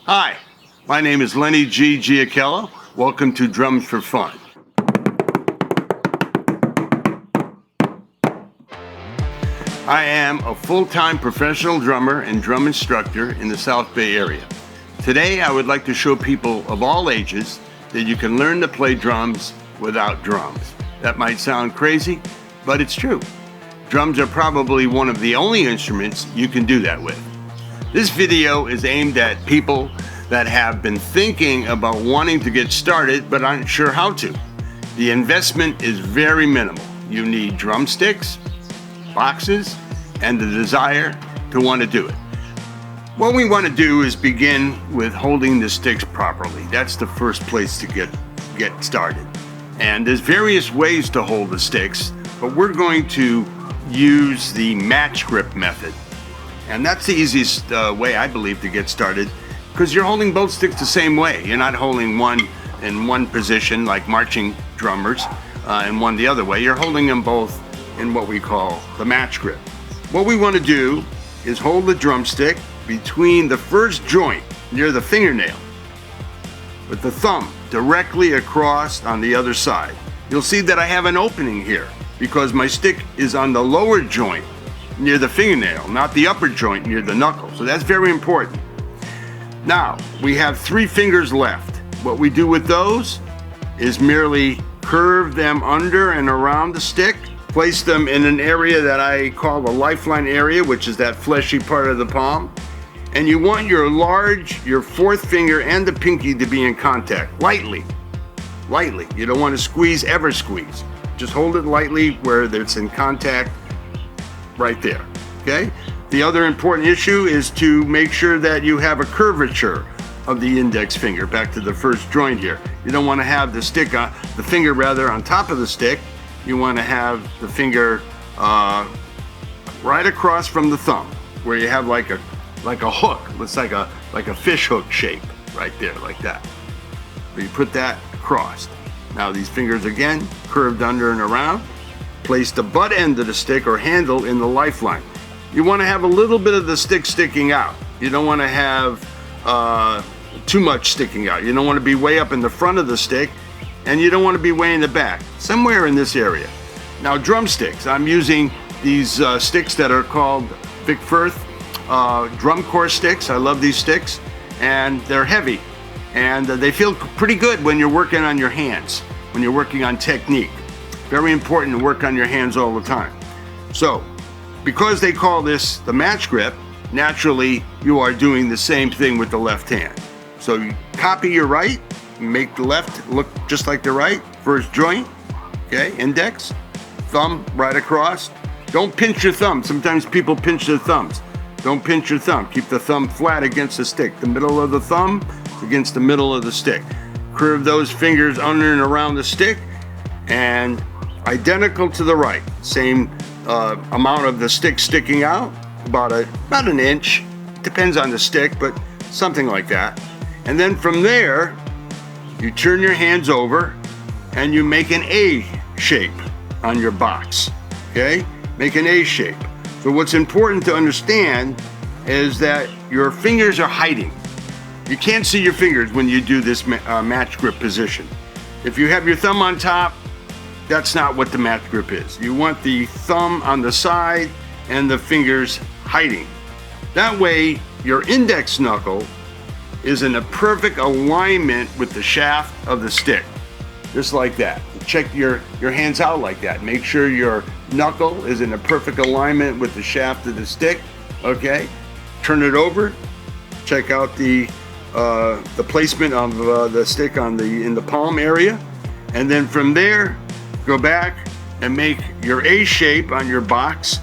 Hi, my name is Lenny G. Giachello. Welcome to Drums for Fun. I am a full-time professional drummer and drum instructor in the South Bay area. Today I would like to show people of all ages that you can learn to play drums without drums. That might sound crazy, but it's true. Drums are probably one of the only instruments you can do that with. This video is aimed at people that have been thinking about wanting to get started but aren't sure how to. The investment is very minimal. You need drumsticks, boxes, and the desire to want to do it. What we want to do is begin with holding the sticks properly. That's the first place to get started. And there's various ways to hold the sticks, but we're going to use the match grip method. And that's the easiest way, I believe, to get started, because you're holding both sticks the same way. You're not holding one in one position like marching drummers and one the other way. You're holding them both in what we call the match grip. What we want to do is hold the drumstick between the first joint near the fingernail with the thumb directly across on the other side. You'll see that I have an opening here because my stick is on the lower joint near the fingernail, not the upper joint near the knuckle. So that's very important. Now, we have 3 fingers left. What we do with those is merely curve them under and around the stick, place them in an area that I call the lifeline area, which is that fleshy part of the palm. And you want your 4th finger and the pinky to be in contact, lightly. You don't want to ever squeeze. Just hold it lightly where it's in contact right there, okay? The other important issue is to make sure that you have a curvature of the index finger back to the first joint here. You don't want to have the finger on top of the stick. You want to have the finger right across from the thumb, where you have like a hook. Looks like a fish hook shape right there, like that. But you put that across. Now these fingers again, curved under and around. Place the butt end of the stick or handle in the lifeline. You want to have a little bit of the stick sticking out. You don't want to have too much sticking out. You don't want to be way up in the front of the stick, and you don't want to be way in the back. Somewhere in this area. Now drumsticks. I'm using these sticks that are called Vic Firth drum corps sticks. I love these sticks, and they're heavy, and they feel pretty good when you're working on your hands, when you're working on technique. Very important to work on your hands all the time. So, because they call this the match grip, naturally you are doing the same thing with the left hand. So you copy your right, make the left look just like the right, first joint, okay, index, thumb right across. Don't pinch your thumb. Sometimes people pinch their thumbs. Don't pinch your thumb. Keep the thumb flat against the stick. The middle of the thumb against the middle of the stick. Curve those fingers under and around the stick, and identical to the right. Same amount of the stick sticking out, about an inch. Depends on the stick, but something like that. And then from there, you turn your hands over and you make an A shape on your box. Okay? Make an A shape. So what's important to understand is that your fingers are hiding. You can't see your fingers when you do this match grip position. If you have your thumb on top, that's not what the match grip is. You want the thumb on the side and the fingers hiding. That way, your index knuckle is in a perfect alignment with the shaft of the stick. Just like that. Check your hands out like that. Make sure your knuckle is in a perfect alignment with the shaft of the stick. Okay? Turn it over. Check out the placement of the stick in the palm area. And then from there, go back and make your A shape on your box,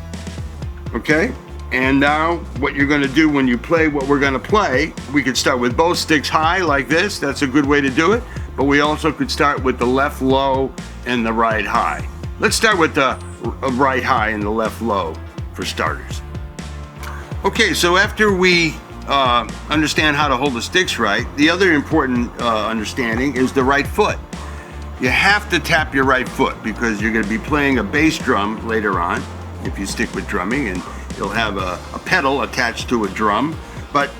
okay? And now what you're gonna do when you play what we're gonna play, we could start with both sticks high like this. That's a good way to do it. But we also could start with the left low and the right high. Let's start with the right high and the left low for starters. Okay, so after we understand how to hold the sticks right, the other important understanding is the right foot. You have to tap your right foot because you're going to be playing a bass drum later on, if you stick with drumming, and you'll have a pedal attached to a drum. But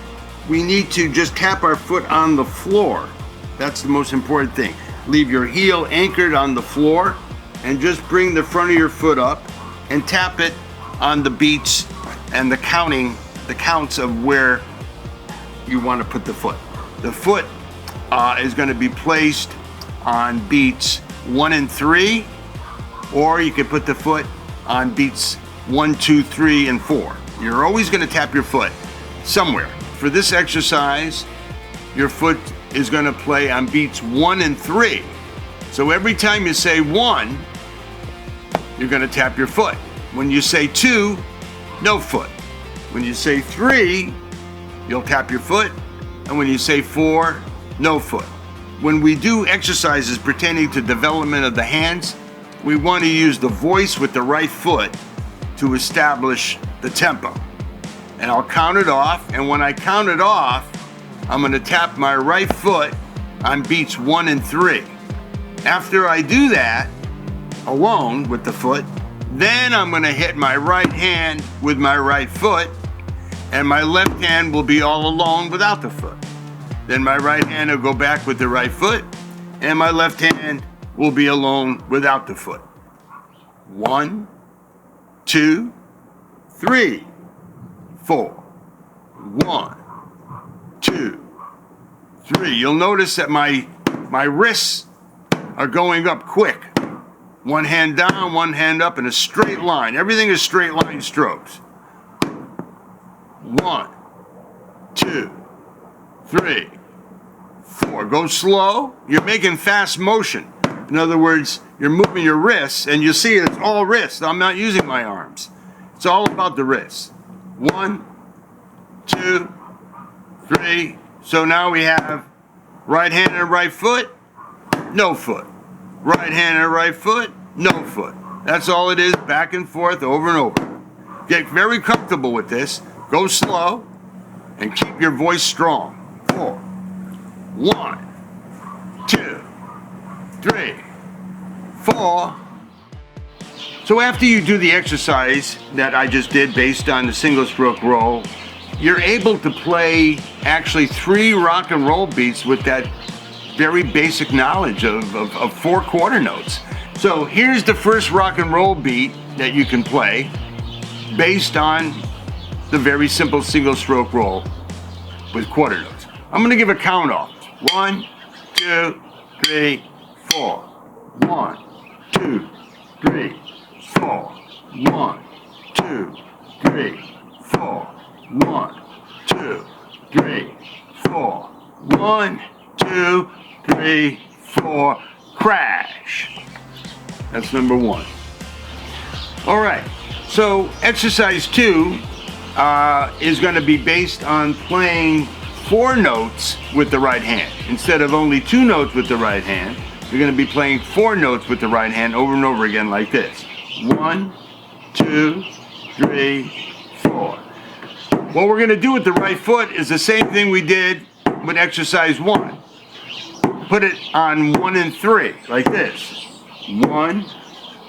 we need to just tap our foot on the floor. That's the most important thing. Leave your heel anchored on the floor and just bring the front of your foot up and tap it on the beats and the counts of where you want to put the foot. The foot is going to be placed on beats 1 and 3, or you could put the foot on beats 1, 2, 3, and 4. You're always going to tap your foot somewhere. For this exercise, your foot is going to play on beats 1 and 3. So every time you say 1, you're going to tap your foot. When you say 2, no foot. When you say 3, you'll tap your foot. And when you say 4, no foot. When we do exercises pertaining to development of the hands, we want to use the voice with the right foot to establish the tempo. And I'll count it off, and when I count it off, I'm going to tap my right foot on beats 1 and 3. After I do that, alone with the foot, then I'm going to hit my right hand with my right foot, and my left hand will be all alone without the foot. Then my right hand will go back with the right foot, and my left hand will be alone without the foot. 1, 2, 3, 4. 1, 2, 3. You'll notice that my wrists are going up quick. One hand down, one hand up in a straight line. Everything is straight line strokes. 1, 2, 3, 4. Go slow. You're making fast motion. In other words, you're moving your wrists, and you see it's all wrists. I'm not using my arms. It's all about the wrists. 1, 2, 3. So now we have right hand and right foot, no foot. Right hand and right foot, no foot. That's all it is, back and forth, over and over. Get very comfortable with this. Go slow and keep your voice strong. 4. 1, 2, 3, 4. So after you do the exercise that I just did based on the single stroke roll, you're able to play actually 3 rock and roll beats with that very basic knowledge of 4 quarter notes. So here's the first rock and roll beat that you can play based on the very simple single stroke roll with quarter notes. I'm going to give a count off. 1, 2, 3, 4. 1, 2, 3, 4. 1, 2, 3, 4. 1, 2, 3, 4. 1, 2, 3, 4. Crash. That's number 1. All right. So exercise 2 is going to be based on playing 4 notes with the right hand. Instead of only 2 notes with the right hand, you're going to be playing 4 notes with the right hand over and over again like this. 1, 2, 3, 4. What we're going to do with the right foot is the same thing we did with exercise 1. Put it on 1 and 3 like this. 1,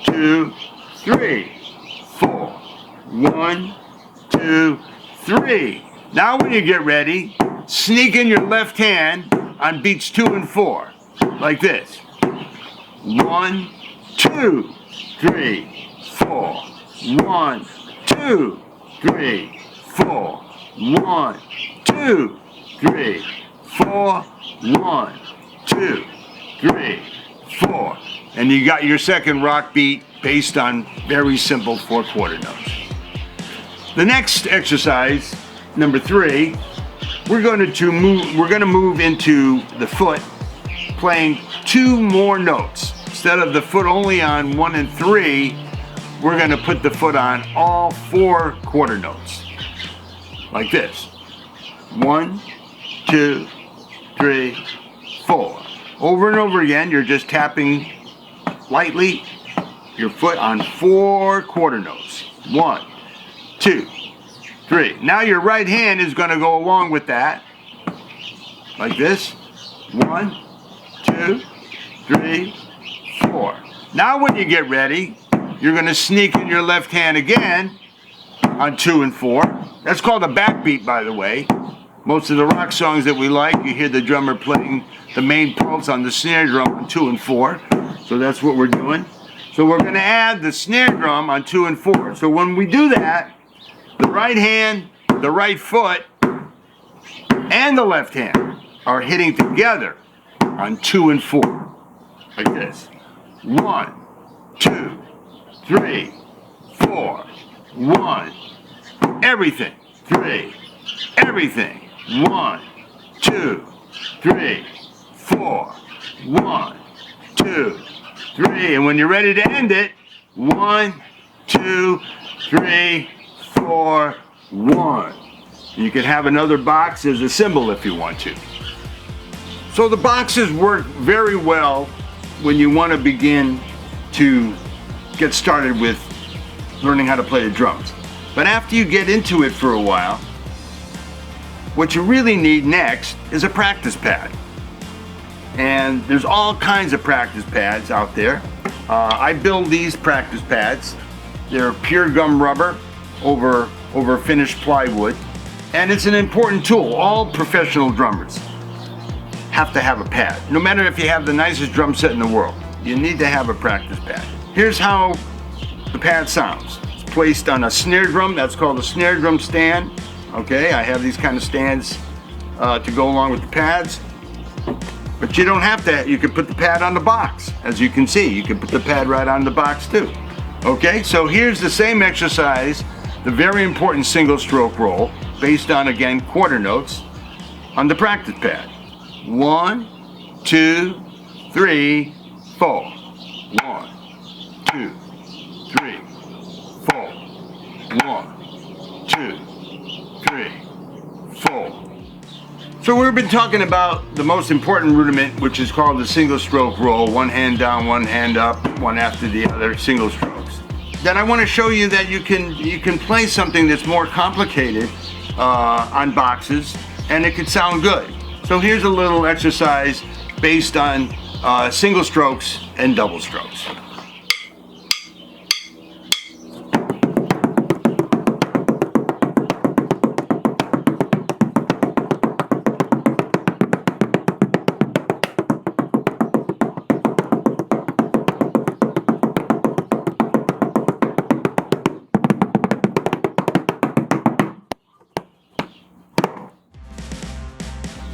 2, 3, 4. 1, 2, 3. Now when you get ready, sneak in your left hand on beats 2 and 4 like this. 1, 2, 3, 4. 1, 2, 3, 4. 1, 2, 3, 4. 1, 2, 3, 4. And you got your second rock beat based on very simple 4 quarter notes. The next exercise, number 3, we're going to move into the foot playing 2 more notes. Instead of the foot only on 1 and 3, we're going to put the foot on all 4 quarter notes. Like this. 1, 2, 3, 4. Over and over again, you're just tapping lightly your foot on 4 quarter notes. 1, 2, 3. Now your right hand is going to go along with that. Like this. 1, 2, 3, 4. Now when you get ready, you're going to sneak in your left hand again on 2 and 4. That's called a backbeat, by the way. Most of the rock songs that we like, you hear the drummer playing the main pulse on the snare drum on 2 and 4. So that's what we're doing. So we're going to add the snare drum on 2 and 4. So when we do that, the right hand, the right foot, and the left hand are hitting together on 2 and 4. Like this. 1, 2, 3, 4. 1. Everything. 3. Everything. 1, 2, 3, 4. 1, 2, 3. And when you're ready to end it, 1, 2, 3, 4, 1. You can have another box as a symbol if you want to. So the boxes work very well when you want to begin to get started with learning how to play the drums. But after you get into it for a while, what you really need next is a practice pad. And there's all kinds of practice pads out there. I build these practice pads. They're pure gum rubber over finished plywood. And it's an important tool. All professional drummers have to have a pad. No matter if you have the nicest drum set in the world, you need to have a practice pad. Here's how the pad sounds. It's placed on a snare drum. That's called a snare drum stand. Okay, I have these kind of stands to go along with the pads. But you don't have to. You can put the pad on the box. As you can see, you can put the pad right on the box too. Okay, so here's the same exercise, the very important single stroke roll, based on, again, quarter notes on the practice pad. 1, 2, 3, 4. 1, 2, 3, 4. 1, 2, 3, 4. So we've been talking about the most important rudiment, which is called the single stroke roll. One hand down, one hand up, one after the other, single strokes. Then I want to show you that you can play something that's more complicated on boxes, and it could sound good. So here's a little exercise based on single strokes and double strokes.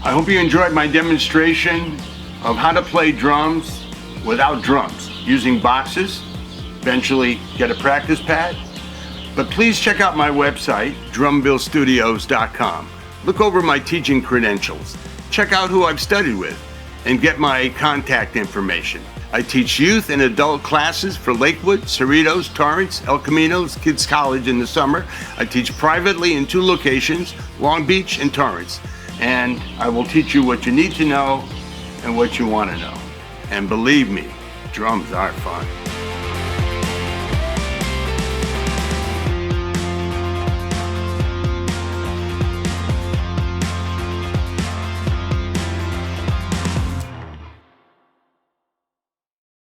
I hope you enjoyed my demonstration of how to play drums without drums, using boxes, eventually get a practice pad. But please check out my website, drumbillstudios.com. Look over my teaching credentials, check out who I've studied with, and get my contact information. I teach youth and adult classes for Lakewood, Cerritos, Torrance, El Camino's Kids College in the summer. I teach privately in 2 locations, Long Beach and Torrance. And I will teach you what you need to know and what you want to know. And believe me, drums are fun.